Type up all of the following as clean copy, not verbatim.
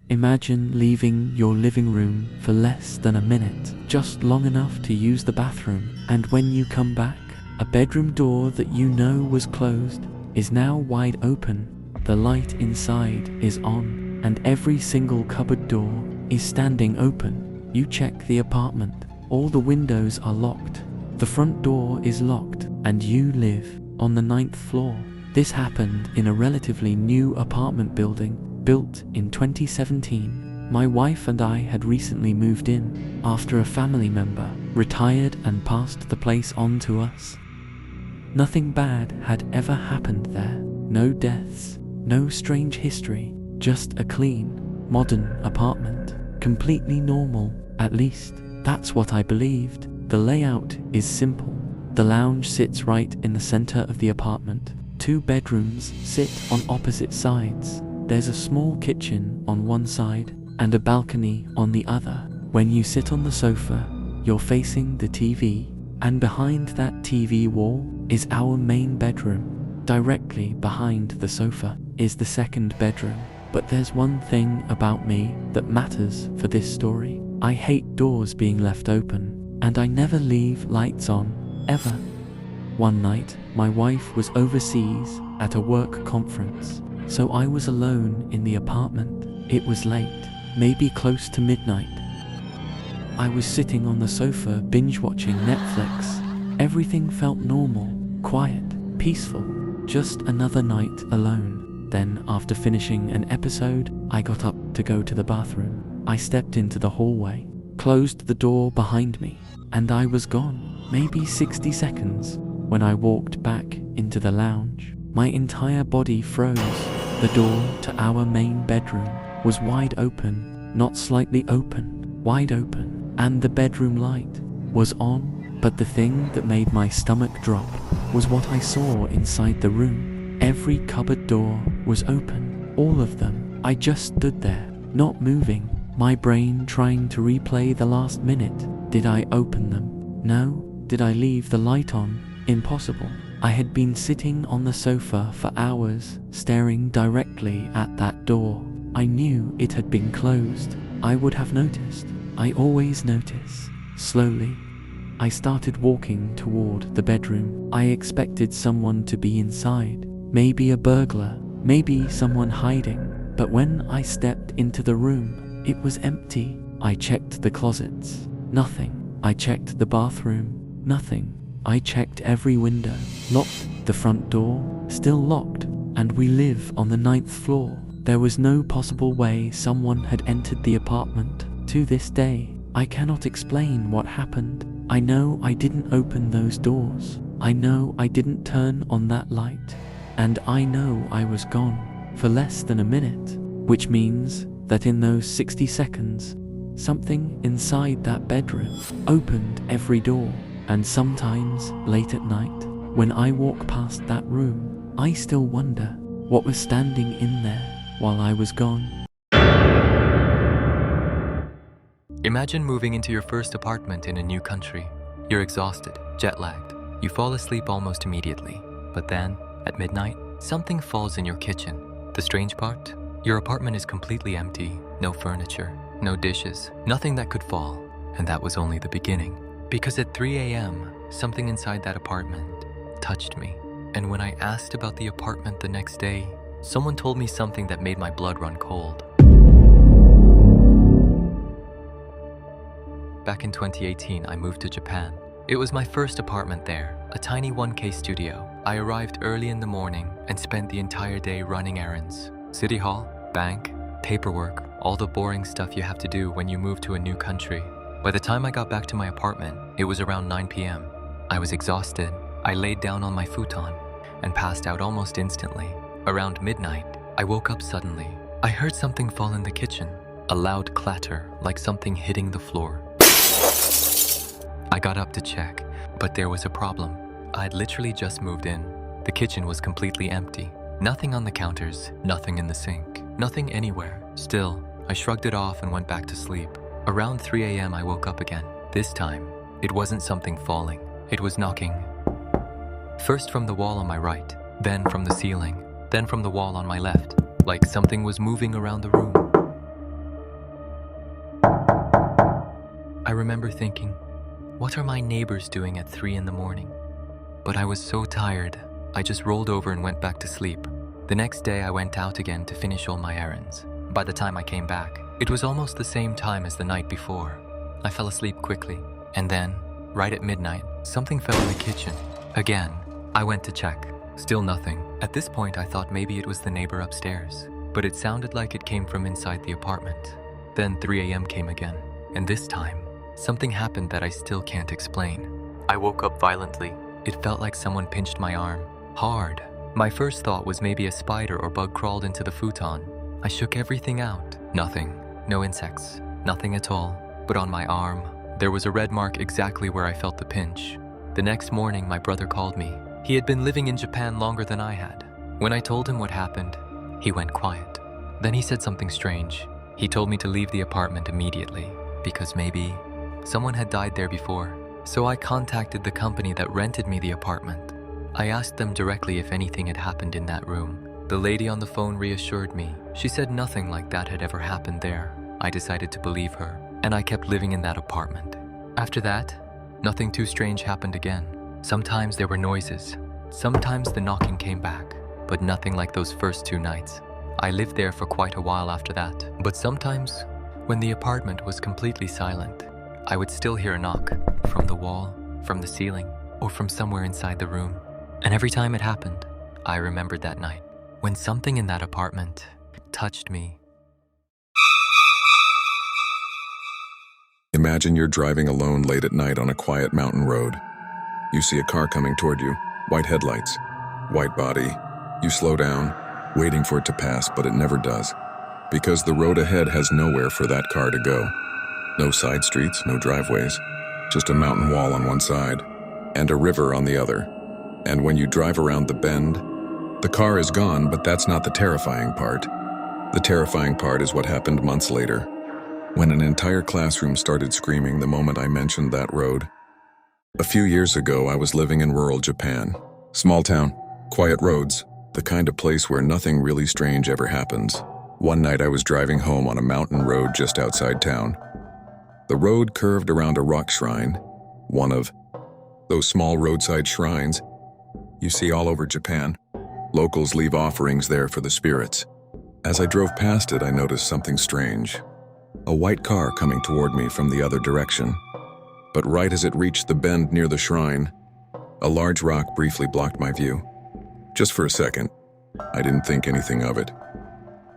Imagine leaving your living room for less than a minute, just long enough to use the bathroom, and when you come back, a bedroom door that you know was closed is now wide open. The light inside is on, and every single cupboard door is standing open. You check the apartment. All the windows are locked. The front door is locked, and you live on the 9th floor. This happened in a relatively new apartment building built in 2017. My wife and I had recently moved in after a family member retired and passed the place on to us. Nothing bad had ever happened there. No deaths, no strange history, just a clean, modern apartment. Completely normal, at least. That's what I believed. The layout is simple. The lounge sits right in the center of the apartment. 2 bedrooms sit on opposite sides. There's a small kitchen on one side and a balcony on the other. When you sit on the sofa, you're facing the TV, and behind that TV wall is our main bedroom. Directly behind the sofa is the 2nd bedroom. But there's one thing about me that matters for this story. I hate doors being left open, and I never leave lights on, ever. One night, my wife was overseas at a work conference, so I was alone in the apartment. It was late, maybe close to midnight. I was sitting on the sofa binge-watching Netflix. Everything felt normal, quiet, peaceful, just another night alone. Then, after finishing an episode, I got up to go to the bathroom. I stepped into the hallway, closed the door behind me, and I was gone. Maybe 60 seconds. When I walked back into the lounge, my entire body froze. The door to our main bedroom was wide open, not slightly open, wide open, and the bedroom light was on. But the thing that made my stomach drop was what I saw inside the room. Every cupboard door was open, all of them. I just stood there, not moving, my brain trying to replay the last minute. Did I open them? No. Did I leave the light on? Impossible. I had been sitting on the sofa for hours, staring directly at that door. I knew it had been closed. I would have noticed. I always notice. Slowly, I started walking toward the bedroom. I expected someone to be inside. Maybe a burglar, maybe someone hiding. But when I stepped into the room, it was empty. I checked the closets. Nothing. I checked the bathroom. Nothing. I checked every window. Locked. The front door, still locked. And we live on the 9th floor. There was no possible way someone had entered the apartment. To this day, I cannot explain what happened. I know I didn't open those doors. I know I didn't turn on that light. And I know I was gone for less than a minute, which means that in those 60 seconds, something inside that bedroom opened every door. And sometimes, late at night, when I walk past that room, I still wonder what was standing in there while I was gone. Imagine moving into your first apartment in a new country. You're exhausted, jet-lagged. You fall asleep almost immediately. But then, at midnight, something falls in your kitchen. The strange part? Your apartment is completely empty. No furniture, no dishes, nothing that could fall. And that was only the beginning. Because at 3 a.m., something inside that apartment touched me. And when I asked about the apartment the next day, someone told me something that made my blood run cold. Back in 2018, I moved to Japan. It was my first apartment there, a tiny 1K studio. I arrived early in the morning and spent the entire day running errands. City hall, bank, paperwork, all the boring stuff you have to do when you move to a new country. By the time I got back to my apartment, it was around 9 p.m. I was exhausted. I laid down on my futon and passed out almost instantly. Around midnight, I woke up suddenly. I heard something fall in the kitchen, a loud clatter like something hitting the floor. I got up to check, but there was a problem. I'd literally just moved in. The kitchen was completely empty. Nothing on the counters, nothing in the sink, nothing anywhere. Still, I shrugged it off and went back to sleep. Around 3 a.m. I woke up again. This time, it wasn't something falling. It was knocking. First from the wall on my right, then from the ceiling, then from the wall on my left, like something was moving around the room. I remember thinking, what are my neighbors doing at 3 in the morning? But I was so tired, I just rolled over and went back to sleep. The next day I went out again to finish all my errands. By the time I came back, it was almost the same time as the night before. I fell asleep quickly, and then, right at midnight, something fell in the kitchen. Again, I went to check. Still nothing. At this point, I thought maybe it was the neighbor upstairs, but it sounded like it came from inside the apartment. Then 3 a.m. came again, and this time, something happened that I still can't explain. I woke up violently. It felt like someone pinched my arm. Hard. My first thought was maybe a spider or bug crawled into the futon. I shook everything out. Nothing. No insects. Nothing at all. But on my arm, there was a red mark exactly where I felt the pinch. The next morning, my brother called me. He had been living in Japan longer than I had. When I told him what happened, he went quiet. Then he said something strange. He told me to leave the apartment immediately because maybe someone had died there before. So I contacted the company that rented me the apartment. I asked them directly if anything had happened in that room. The lady on the phone reassured me. She said nothing like that had ever happened there. I decided to believe her, and I kept living in that apartment. After that, nothing too strange happened again. Sometimes there were noises. Sometimes the knocking came back, but nothing like those first 2 nights. I lived there for quite a while after that. But sometimes, when the apartment was completely silent, I would still hear a knock from the wall, from the ceiling, or from somewhere inside the room. And every time it happened, I remembered that night when something in that apartment touched me. Imagine you're driving alone late at night on a quiet mountain road. You see a car coming toward you, white headlights, white body. You slow down, waiting for it to pass, but it never does, because the road ahead has nowhere for that car to go. No side streets, no driveways, just a mountain wall on one side and a river on the other. And when you drive around the bend, the car is gone, but that's not the terrifying part. The terrifying part is what happened months later, when an entire classroom started screaming the moment I mentioned that road. A few years ago, I was living in rural Japan. Small town, quiet roads, the kind of place where nothing really strange ever happens. One night I was driving home on a mountain road just outside town. The road curved around a rock shrine, one of those small roadside shrines you see all over Japan. Locals leave offerings there for the spirits. As I drove past it, I noticed something strange. A white car coming toward me from the other direction. But right as it reached the bend near the shrine, a large rock briefly blocked my view. Just for a second, I didn't think anything of it.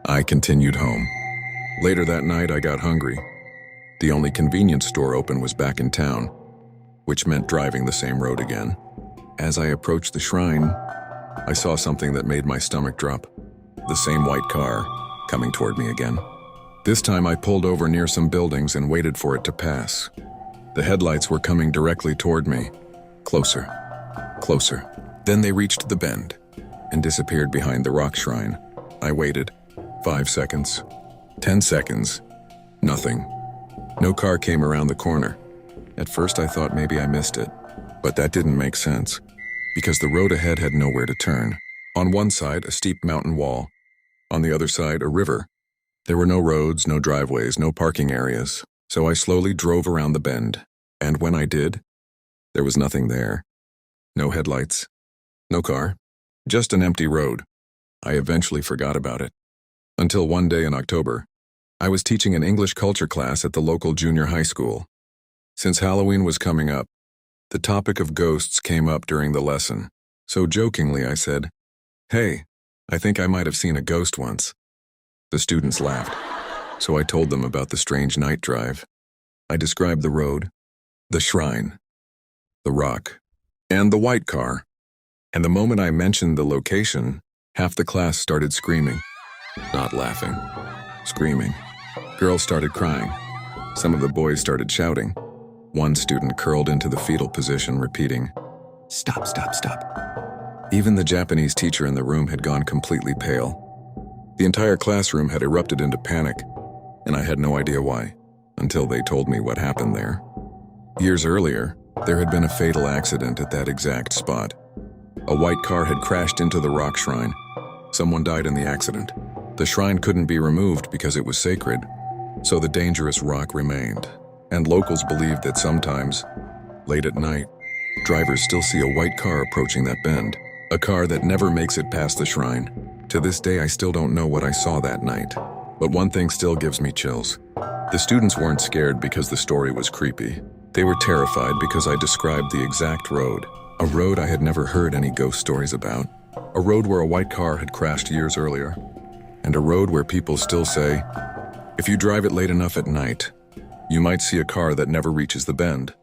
I continued home. Later that night, I got hungry. The only convenience store open was back in town, which meant driving the same road again. As I approached the shrine, I saw something that made my stomach drop. The same white car coming toward me again. This time I pulled over near some buildings and waited for it to pass. The headlights were coming directly toward me. Closer, closer. Then they reached the bend and disappeared behind the rock shrine. I waited. 5 seconds. 10 seconds. Nothing. No car came around the corner. At first I thought maybe I missed it, but that didn't make sense, because the road ahead had nowhere to turn. On one side, a steep mountain wall. On the other side, a river. There were no roads, no driveways, no parking areas, so I slowly drove around the bend. And when I did, there was nothing there. No headlights, no car, just an empty road. I eventually forgot about it. Until one day in October, I was teaching an English culture class at the local junior high school. Since Halloween was coming up, the topic of ghosts came up during the lesson. So jokingly I said, "Hey, I think I might have seen a ghost once." The students laughed, so I told them about the strange night drive. I described the road, the shrine, the rock, and the white car. And the moment I mentioned the location, half the class started screaming. Not laughing, screaming. Girls started crying. Some of the boys started shouting. One student curled into the fetal position, repeating, "Stop, stop, stop." Even the Japanese teacher in the room had gone completely pale. The entire classroom had erupted into panic, and I had no idea why, until they told me what happened there. Years earlier, there had been a fatal accident at that exact spot. A white car had crashed into the rock shrine. Someone died in the accident. The shrine couldn't be removed because it was sacred, so the dangerous rock remained. And locals believe that sometimes, late at night, drivers still see a white car approaching that bend. A car that never makes it past the shrine. To this day, I still don't know what I saw that night. But one thing still gives me chills. The students weren't scared because the story was creepy. They were terrified because I described the exact road. A road I had never heard any ghost stories about. A road where a white car had crashed years earlier. And a road where people still say, if you drive it late enough at night, you might see a car that never reaches the bend.